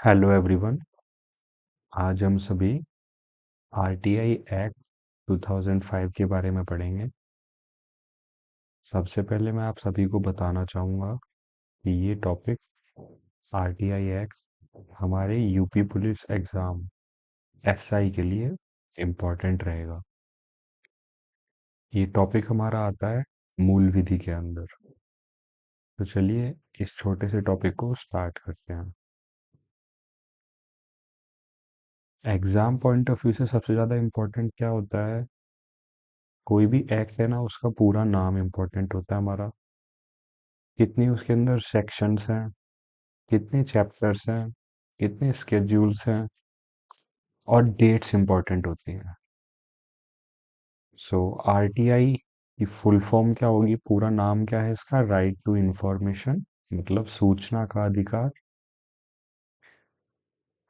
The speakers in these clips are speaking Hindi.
Hello everyone. आज हम सभी आरटीआई एक्ट 2005 के बारे में पढ़ेंगे। सबसे पहले मैं आप सभी को बताना चाहूँगा कि ये टॉपिक आरटीआई एक्ट हमारे यूपी पुलिस एग्ज़ाम एसआई के लिए इम्पोर्टेंट रहेगा। ये टॉपिक हमारा आता है मूल विधि के अंदर। तो चलिए इस छोटे से टॉपिक को स्टार्ट करते हैं। एग्ज़ाम पॉइंट ऑफ व्यू से सबसे ज़्यादा इम्पोर्टेंट क्या होता है? कोई भी एक्ट है ना, उसका पूरा नाम इम्पोर्टेंट होता है हमारा। कितनी उसके अंदर सेक्शंस हैं, कितने चैप्टर्स हैं, कितने स्केड्यूल्स हैं और डेट्स इंपॉर्टेंट होती हैं। सो आरटीआई की फुल फॉर्म क्या होगी, पूरा नाम क्या है इसका? राइट टू इंफॉर्मेशन, मतलब सूचना का अधिकार।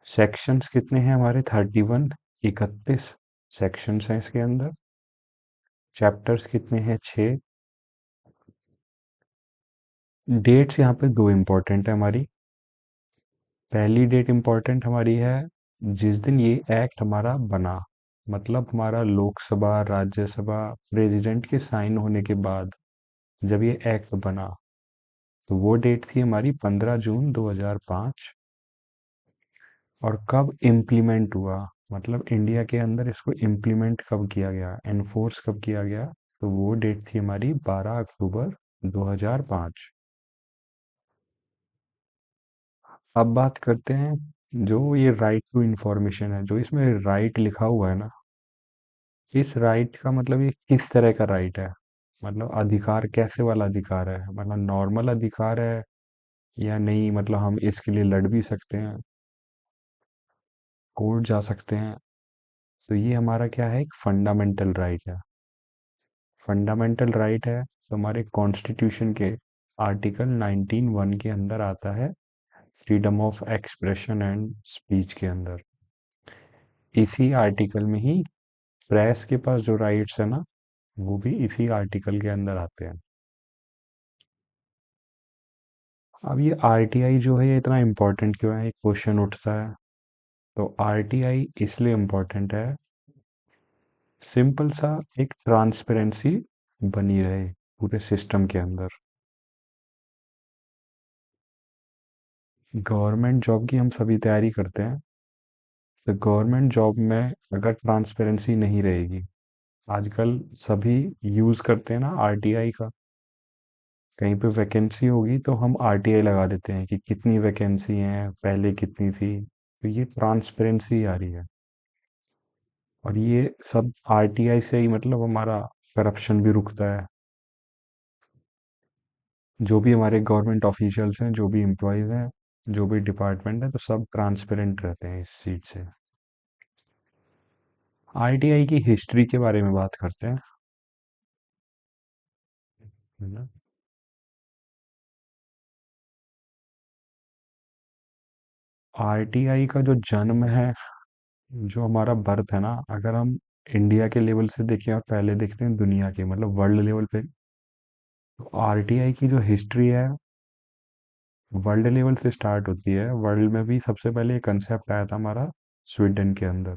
सेक्शंस कितने हैं हमारे? 31, 31 सेक्शंस हैं इसके अंदर। चैप्टर्स कितने हैं? 6। डेट्स यहाँ पे दो इंपॉर्टेंट है हमारी। पहली डेट इंपॉर्टेंट हमारी है जिस दिन ये एक्ट हमारा बना, मतलब हमारा लोकसभा, राज्यसभा, प्रेसिडेंट के साइन होने के बाद जब ये एक्ट बना, तो वो डेट थी हमारी 15 जून 2005। और कब इम्प्लीमेंट हुआ, मतलब इंडिया के अंदर इसको इम्प्लीमेंट कब किया गया, एनफोर्स कब किया गया, तो वो डेट थी हमारी 12 अक्टूबर 2005। अब बात करते हैं जो ये राइट टू इंफॉर्मेशन है, जो इसमें राइट लिखा हुआ है ना, इस राइट का मतलब ये किस तरह का राइट है? मतलब अधिकार कैसे वाला अधिकार है? मतलब नॉर्मल अधिकार है या नहीं? मतलब हम इसके लिए लड़ भी सकते हैं, कोर्ट जा सकते हैं। तो ये हमारा क्या है? एक फंडामेंटल राइट है। फंडामेंटल राइट है तो हमारे कॉन्स्टिट्यूशन के आर्टिकल 19(1) के अंदर आता है, freedom of expression and speech के अंदर। इसी आर्टिकल में ही प्रेस के पास जो राइट्स है ना, वो भी इसी आर्टिकल के अंदर आते हैं। अब ये आरटीआई जो है ये इतना इम्पोर्टेंट क्यों है, एक क्वेश्चन उठता है। तो आरटीआई इसलिए इम्पोर्टेंट है, सिंपल सा, एक ट्रांसपेरेंसी बनी रहे पूरे सिस्टम के अंदर। गवर्नमेंट जॉब की हम सभी तैयारी करते हैं, तो गवर्नमेंट जॉब में अगर ट्रांसपेरेंसी नहीं रहेगी, आजकल सभी यूज़ करते हैं ना आरटीआई का। कहीं पे वैकेंसी होगी तो हम आरटीआई लगा देते हैं कि कितनी वैकेंसी है, पहले कितनी थी। तो ये ट्रांसपेरेंसी आ रही है। और ये सब आरटीआई से ही मतलब हमारा करप्शन भी रुकता है। जो भी हमारे गवर्नमेंट ऑफिशियल्स हैं, जो भी एम्प्लॉयज हैं, जो भी डिपार्टमेंट है, तो सब ट्रांसपेरेंट रहते हैं इस चीज से। आरटीआई की हिस्ट्री के बारे में बात करते हैं, है ना। आरटीआई का जो जन्म है, जो हमारा बर्थ है ना, अगर हम इंडिया के लेवल से देखें और पहले देखते हैं दुनिया के, मतलब वर्ल्ड लेवल पे, तो आरटीआई की जो हिस्ट्री है वर्ल्ड लेवल से स्टार्ट होती है। वर्ल्ड में भी सबसे पहले ये कंसेप्ट आया था हमारा स्वीडन के अंदर।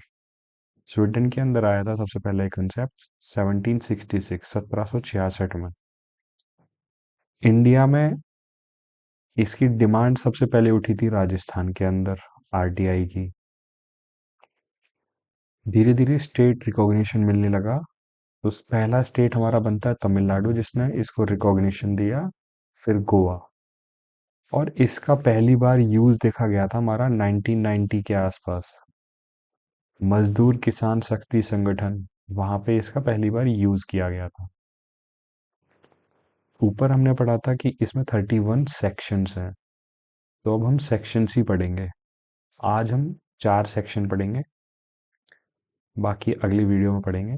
स्वीडन के अंदर आया था सबसे पहले ये कंसेप्ट 1766, 1766 में। इंडिया में इसकी डिमांड सबसे पहले उठी थी राजस्थान के अंदर, आरटीआई की। धीरे धीरे स्टेट रिकॉग्निशन मिलने लगा, तो पहला स्टेट हमारा बनता है तमिलनाडु, जिसने इसको रिकॉग्निशन दिया। फिर गोवा। और इसका पहली बार यूज देखा गया था हमारा 1990 के आसपास। मजदूर किसान शक्ति संगठन, वहां पे इसका पहली बार यूज किया गया था। ऊपर हमने पढ़ा था कि इसमें 31 सेक्शंस हैं, तो अब हम सेक्शंस ही पढ़ेंगे। आज हम 4 सेक्शन पढ़ेंगे, बाकी अगली वीडियो में पढ़ेंगे।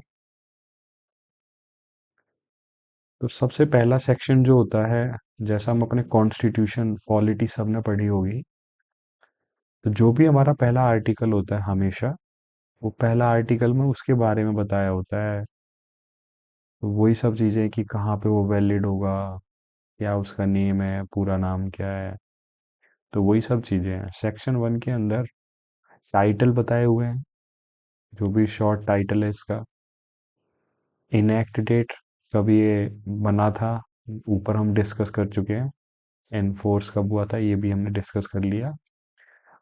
तो सबसे पहला सेक्शन जो होता है, जैसा हम अपने कॉन्स्टिट्यूशन पॉलिटी सब ने पढ़ी होगी, तो जो भी हमारा पहला आर्टिकल होता है हमेशा, वो पहला आर्टिकल में उसके बारे में बताया होता है। तो वही सब चीज़ें कि कहाँ पे वो वैलिड होगा, क्या उसका नेम है, पूरा नाम क्या है। तो वही सब चीज़ें हैं। सेक्शन 1 के अंदर टाइटल बताए हुए हैं, जो भी शॉर्ट टाइटल है इसका। इनएक्ट डेट कब ये बना था, ऊपर हम डिस्कस कर चुके हैं। एनफोर्स कब हुआ था, ये भी हमने डिस्कस कर लिया।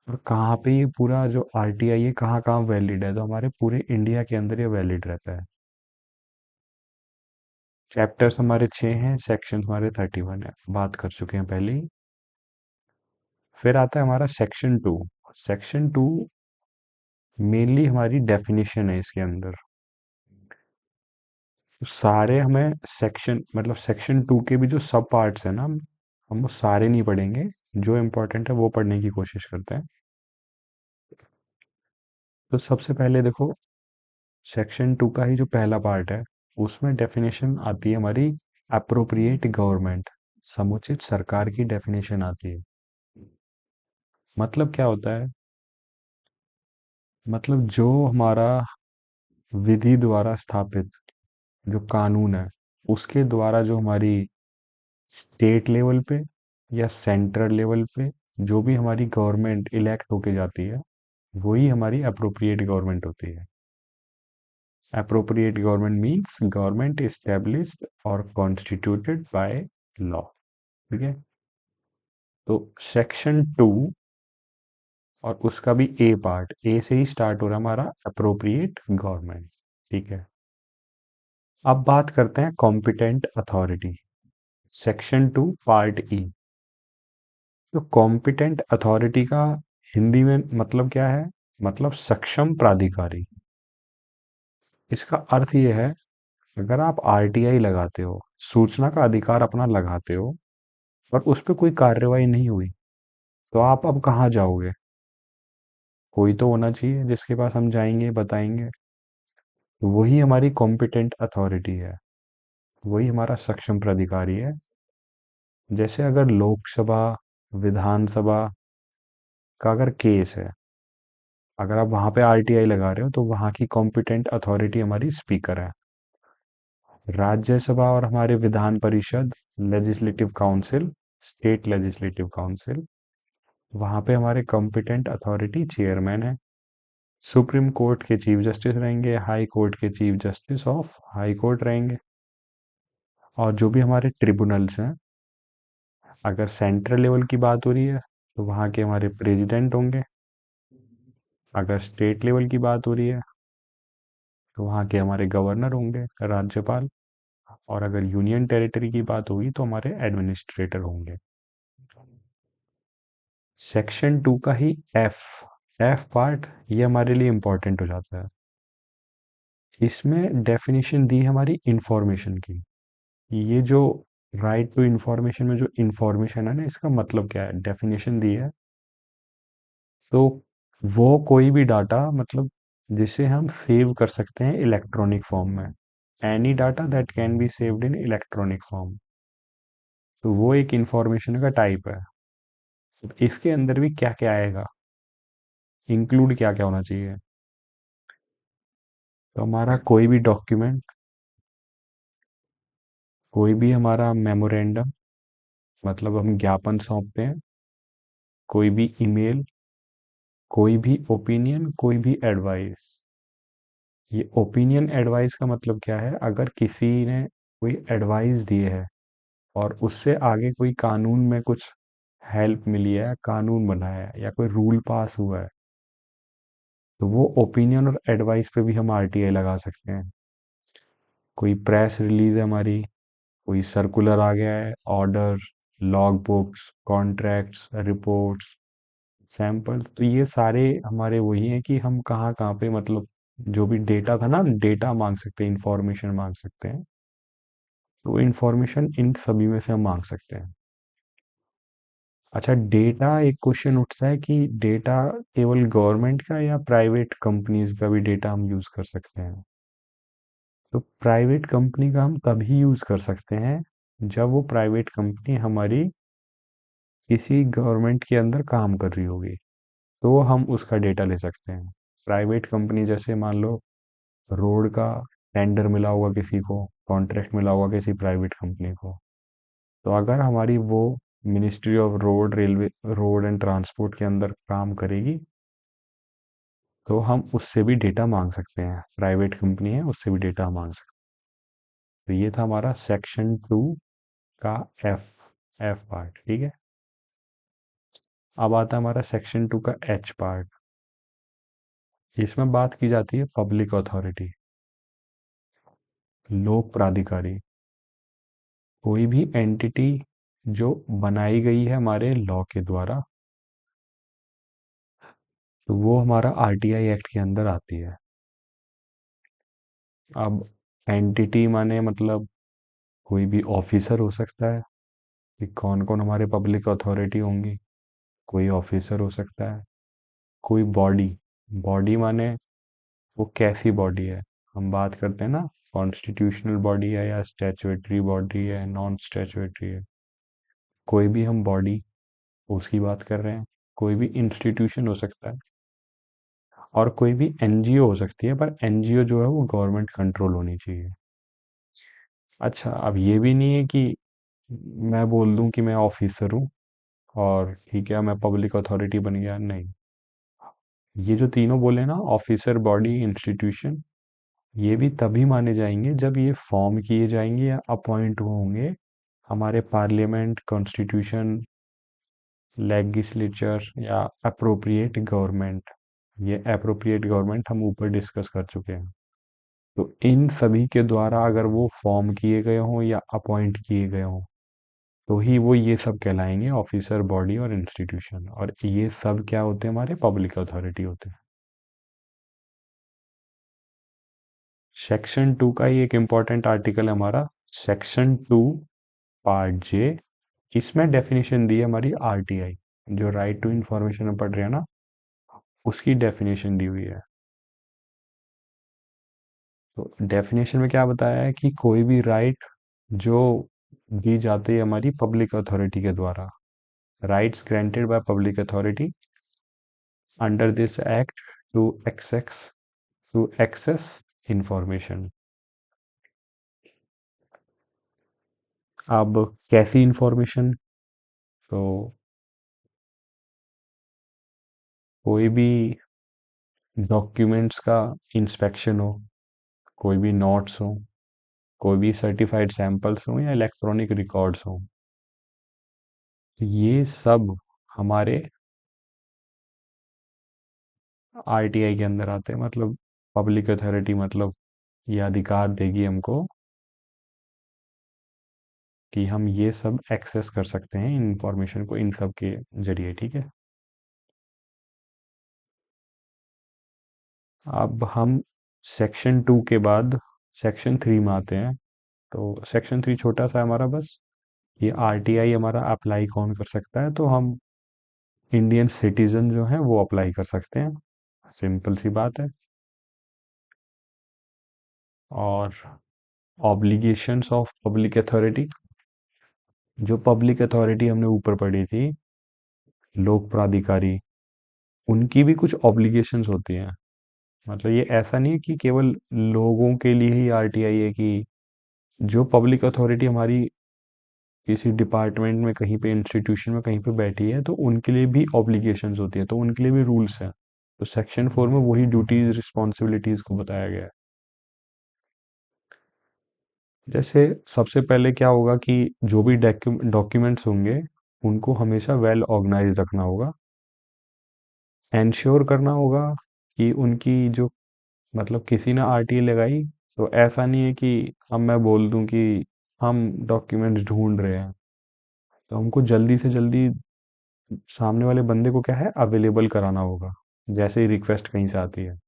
और कहाँ पे ये पूरा जो आरटीआई है कहाँ कहाँ वैलिड है, तो हमारे पूरे इंडिया के अंदर ये वैलिड रहता है। चैप्टर्स हमारे 6 हैं, सेक्शन हमारे 31 है, बात कर चुके हैं पहले ही। फिर आता है हमारा सेक्शन 2। सेक्शन 2 मेनली हमारी डेफिनेशन है इसके अंदर। तो सारे हमें सेक्शन मतलब सेक्शन 2 के भी जो सब पार्ट्स हैं ना, हम वो सारे नहीं पढ़ेंगे, जो इम्पोर्टेंट है वो पढ़ने की कोशिश करते हैं। तो सबसे पहले देखो, सेक्शन 2 का ही जो पहला पार्ट है, उसमें डेफिनेशन आती है हमारी अप्रोप्रिएट गवर्नमेंट, समुचित सरकार की डेफिनेशन आती है। मतलब क्या होता है, मतलब जो हमारा विधि द्वारा स्थापित जो कानून है, उसके द्वारा जो हमारी स्टेट लेवल पे या सेंट्रल लेवल पे जो भी हमारी गवर्नमेंट इलेक्ट होके जाती है, वही हमारी अप्रोप्रिएट गवर्नमेंट होती है। Appropriate government means government established और कॉन्स्टिट्यूटेड बाय लॉ। ठीक है, तो सेक्शन 2 और उसका भी ए पार्ट, ए से ही स्टार्ट हो रहा है हमारा अप्रोप्रिएट गवर्नमेंट। ठीक है, अब बात करते हैं कॉम्पिटेंट अथॉरिटी, सेक्शन 2 पार्ट ई। तो कॉम्पिटेंट अथॉरिटी का हिंदी में मतलब क्या है, मतलब सक्षम प्राधिकारी। इसका अर्थ ये है, अगर आप आरटीआई लगाते हो, सूचना का अधिकार अपना लगाते हो, और उस पर कोई कार्रवाई नहीं हुई, तो आप अब कहाँ जाओगे? कोई तो होना चाहिए जिसके पास हम जाएंगे, बताएंगे। तो वही हमारी कॉम्पिटेंट अथॉरिटी है, वही हमारा सक्षम प्राधिकारी है। जैसे अगर लोकसभा, विधानसभा का अगर केस है, अगर आप वहां पे आरटीआई लगा रहे हो, तो वहां की कॉम्पिटेंट अथॉरिटी हमारी स्पीकर है। राज्यसभा और हमारे Vidhan Parishad, legislative council, state legislative council, वहां पे हमारे कॉम्पिटेंट अथॉरिटी चेयरमैन है। सुप्रीम कोर्ट के चीफ जस्टिस रहेंगे, हाई कोर्ट के chief justice of high court रहेंगे। और जो भी हमारे ट्रिब्यूनल्स हैं, अगर सेंट्रल लेवल की बात हो रही है, तो वहाँ के हमारे प्रेसिडेंट होंगे। अगर स्टेट लेवल की बात हो रही है, तो वहाँ के हमारे गवर्नर होंगे, राज्यपाल। और अगर यूनियन टेरिटरी की बात होगी, तो हमारे एडमिनिस्ट्रेटर होंगे। सेक्शन 2 का ही एफ, एफ पार्ट, ये हमारे लिए इंपॉर्टेंट हो जाता है। इसमें डेफिनेशन दी है हमारी इंफॉर्मेशन की। ये जो राइट टू इंफॉर्मेशन में जो इंफॉर्मेशन है ना, इसका मतलब क्या है, डेफिनेशन दी है। तो वो कोई भी डाटा, मतलब जिसे हम सेव कर सकते हैं इलेक्ट्रॉनिक फॉर्म में, any data that can be saved in electronic form, तो वो एक इंफॉर्मेशन का टाइप है। अब इसके अंदर भी क्या क्या आएगा, इंक्लूड क्या क्या होना चाहिए, तो हमारा कोई भी डॉक्यूमेंट, कोई भी हमारा मेमोरेंडम, मतलब हम ज्ञापन सौंपते हैं, कोई भी ईमेल, कोई भी ओपिनियन, कोई भी एडवाइस। ये ओपिनियन एडवाइस का मतलब क्या है, अगर किसी ने कोई एडवाइस दी है और उससे आगे कोई कानून में कुछ हेल्प मिली है, कानून बना है या कोई रूल पास हुआ है, तो वो ओपिनियन और एडवाइस पे भी हम आरटीआई लगा सकते हैं। कोई प्रेस रिलीज है हमारी, कोई सर्कुलर आ गया है, order, log books, contracts, reports, samples, तो ये सारे हमारे वही हैं कि हम कहाँ कहाँ पे, मतलब जो भी डेटा था ना, डेटा मांग सकते हैं, इंफॉर्मेशन मांग सकते हैं, तो इंफॉर्मेशन इन सभी में से हम मांग सकते हैं। अच्छा, डेटा, एक क्वेश्चन उठता है कि डेटा केवल गवर्नमेंट का या प्राइवेट कंपनीज का भी डेटा हम यूज कर सकते हैं? तो प्राइवेट कंपनी का हम तभी यूज कर सकते हैं जब वो प्राइवेट कंपनी हमारी किसी गवर्नमेंट के अंदर काम कर रही होगी, तो हम उसका डेटा ले सकते हैं। प्राइवेट कंपनी जैसे मान लो रोड का टेंडर मिला होगा किसी को, कॉन्ट्रैक्ट मिला होगा किसी प्राइवेट कंपनी को, तो अगर हमारी वो ministry of road and transport के अंदर काम करेगी, तो हम उससे भी डेटा मांग सकते हैं। प्राइवेट कंपनी है, उससे भी डेटा मांग सकते हैं। तो ये था हमारा सेक्शन 2 का एफ एफ पार्ट। ठीक है, अब आता है हमारा सेक्शन 2 का एच पार्ट। इसमें बात की जाती है पब्लिक अथॉरिटी, लोक प्राधिकारी। कोई भी एंटिटी जो बनाई गई है हमारे लॉ के द्वारा, तो वो हमारा आरटीआई एक्ट के अंदर आती है। अब एंटिटी माने मतलब कोई भी ऑफिसर हो सकता है, कि कौन कौन हमारे पब्लिक अथॉरिटी होंगी। कोई ऑफिसर हो सकता है, कोई बॉडी। बॉडी माने वो कैसी बॉडी है, हम बात करते हैं ना, कॉन्स्टिट्यूशनल बॉडी है या स्टैच्यूटरी बॉडी है, नॉन स्टैच्यूटरी है। कोई भी हम बॉडी, उसकी बात कर रहे हैं। कोई भी इंस्टीट्यूशन हो सकता है, और कोई भी एनजीओ हो सकती है, पर एनजीओ जो है वो गवर्नमेंट कंट्रोल होनी चाहिए। अच्छा, अब ये भी नहीं है कि मैं बोल दूं कि मैं ऑफिसर हूँ और ठीक है मैं पब्लिक अथॉरिटी बन गया, नहीं। ये जो तीनों बोले ना, ऑफिसर, बॉडी, इंस्टीट्यूशन, ये भी तभी माने जाएंगे जब ये फॉर्म किए जाएंगे या अपॉइंट होंगे हमारे पार्लियामेंट, कॉन्स्टिट्यूशन, लेगिस्लेचर या अप्रोप्रिएट गवर्नमेंट। ये अप्रोप्रिएट गवर्नमेंट हम ऊपर डिस्कस कर चुके हैं। तो इन सभी के द्वारा अगर वो फॉर्म किए गए हों या अपॉइंट किए गए हों, तो ही वो ये सब कहलाएंगे ऑफिसर, बॉडी और इंस्टीट्यूशन। और ये सब क्या होते हैं, हमारे पब्लिक अथॉरिटी होते हैं। सेक्शन 2 का ही एक इम्पॉर्टेंट आर्टिकल है हमारा, सेक्शन 2 पार्ट जे। इसमें डेफिनेशन दी है हमारी आरटीआई, जो राइट टू इंफॉर्मेशन में पढ़ रहे हैं ना, उसकी डेफिनेशन दी हुई है। तो डेफिनेशन में क्या बताया है कि कोई भी राइट जो दी जाती है हमारी पब्लिक अथॉरिटी के द्वारा, rights granted by public authority under this act to access information. अब कैसी इंफॉर्मेशन, तो कोई भी डॉक्यूमेंट्स का इंस्पेक्शन हो, कोई भी नोट्स हो, कोई भी सर्टिफाइड सैंपल्स हो या इलेक्ट्रॉनिक रिकॉर्ड्स हो, ये सब हमारे आरटीआई के अंदर आते हैं। मतलब पब्लिक अथॉरिटी, मतलब ये अधिकार देगी हमको कि हम ये सब एक्सेस कर सकते हैं इन इंफॉर्मेशन को, इन सब के जरिए। ठीक है, अब हम सेक्शन 2 के बाद सेक्शन 3 में आते हैं। तो सेक्शन 3 छोटा सा है हमारा, बस ये आरटीआई हमारा अप्लाई कौन कर सकता है, तो हम इंडियन सिटीजन जो हैं वो अप्लाई कर सकते हैं। सिंपल सी बात है। और ऑब्लिगेशंस ऑफ पब्लिक अथॉरिटी, जो पब्लिक अथॉरिटी हमने ऊपर पढ़ी थी, लोक प्राधिकारी, उनकी भी कुछ ऑब्लिगेशंस होती हैं। मतलब ये ऐसा नहीं है कि केवल लोगों के लिए ही आरटीआई है, कि जो पब्लिक अथॉरिटी हमारी किसी डिपार्टमेंट में, कहीं पे इंस्टीट्यूशन में कहीं पे बैठी है, तो उनके लिए भी ऑब्लिगेशंस होती है, तो उनके लिए भी रूल्स हैं। तो सेक्शन 4 में वही ड्यूटीज, रिस्पॉन्सिबिलिटीज को बताया गया है। जैसे सबसे पहले क्या होगा कि जो भी डॉक्यूमेंट्स होंगे, उनको हमेशा वेल ऑर्गेनाइज रखना होगा। एंश्योर करना होगा कि उनकी जो, मतलब किसी ने आरटीए लगाई, तो ऐसा नहीं है कि अब मैं बोल दूं कि हम डॉक्यूमेंट्स ढूंढ रहे हैं, तो हमको जल्दी से जल्दी सामने वाले बंदे को क्या है, अवेलेबल कराना होगा, जैसे ही रिक्वेस्ट कहीं से आती है।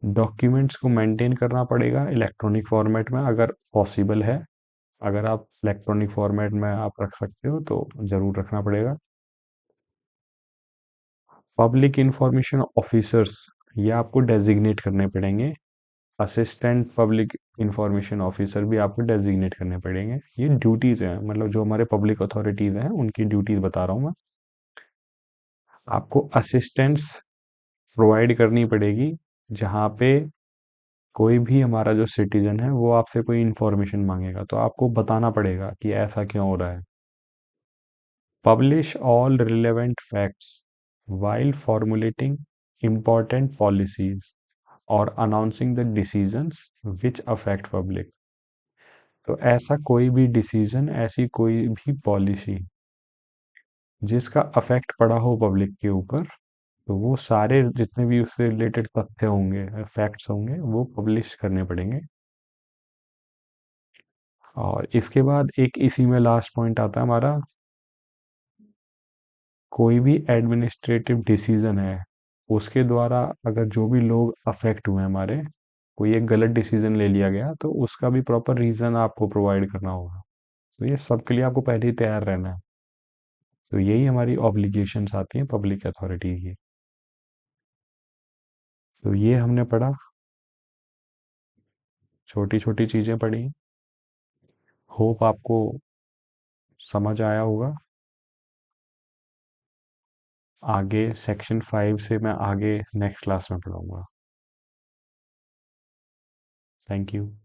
डॉक्यूमेंट्स को मेंटेन करना पड़ेगा इलेक्ट्रॉनिक फॉर्मेट में, अगर पॉसिबल है। अगर आप इलेक्ट्रॉनिक फॉर्मेट में आप रख सकते हो तो ज़रूर रखना पड़ेगा। पब्लिक इंफॉर्मेशन ऑफिसर्स, ये आपको डेजिग्नेट करने पड़ेंगे। असिस्टेंट पब्लिक इंफॉर्मेशन ऑफिसर भी आपको डेजिग्नेट करने पड़ेंगे। ये ड्यूटीज़ हैं, मतलब जो हमारे पब्लिक अथॉरिटीज़ हैं उनकी ड्यूटीज़ बता रहा हूँ मैं। आपको असिस्टेंस प्रोवाइड करनी पड़ेगी, जहाँ पे कोई भी हमारा जो सिटीजन है वो आपसे कोई इंफॉर्मेशन मांगेगा, तो आपको बताना पड़ेगा कि ऐसा क्यों हो रहा है। Publish all relevant facts while formulating important policies or announcing the decisions which affect public. तो ऐसा कोई भी डिसीजन, ऐसी कोई भी पॉलिसी जिसका अफेक्ट पड़ा हो पब्लिक के ऊपर, तो वो सारे जितने भी उससे रिलेटेड तथ्य होंगे, फैक्ट्स होंगे, वो पब्लिश करने पड़ेंगे। और इसके बाद एक इसी में लास्ट पॉइंट आता है हमारा, कोई भी एडमिनिस्ट्रेटिव डिसीजन है, उसके द्वारा अगर जो भी लोग अफेक्ट हुए हमारे, कोई एक गलत डिसीजन ले लिया गया, तो उसका भी प्रॉपर रीजन आपको प्रोवाइड करना होगा। तो ये सब के लिए आपको पहले ही तैयार रहना है। तो यही हमारी ऑब्लिगेशंस आती हैं पब्लिक अथॉरिटी की। तो ये हमने पढ़ा, छोटी छोटी चीजें पढ़ी। होप आपको समझ आया होगा। आगे सेक्शन 5 से मैं आगे नेक्स्ट क्लास में पढ़ाऊंगा। Thank you.